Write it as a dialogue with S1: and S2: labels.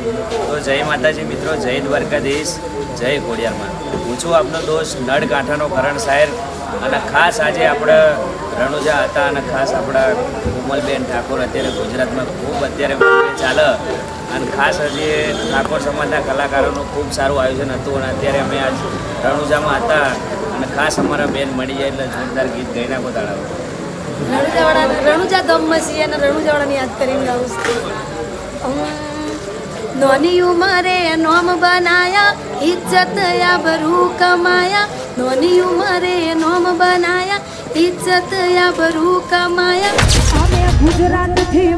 S1: તો જય માતાજી મિત્રો, જય દ્વારકાધીશ, જય ખોડિયારમાં. હું છું આપનો દોસ્ત નળકાંઠાનો કરણ સાહેબ. અને ખાસ આજે આપણે રણુજા હતા અને ખાસ આપણા કોમલબેન ઠાકોર અત્યારે ગુજરાતમાં ખૂબ અત્યારે ચાલે અને ખાસ હજી ઠાકોર સમાજના કલાકારોનું ખૂબ સારું આયોજન હતું. અને અત્યારે અમે આજ રણુજામાં હતા અને ખાસ અમારા બેન મળી જાય એટલે જોરદાર ગીત ગઈ નાખો તાળાવો.
S2: રણુજા ગામમાં છીએ અને રણુજાવાળાને યાદ કરીને ગાઉં છું. નોની ઉંમરે નોમ બનાયા, ઇજ્જત આબરૂ કમાયા. નોની ઉંમરે નોમ બનાયા, ઇજ્જત આબરૂ કમાયા.
S3: અમે ગુજરાતથી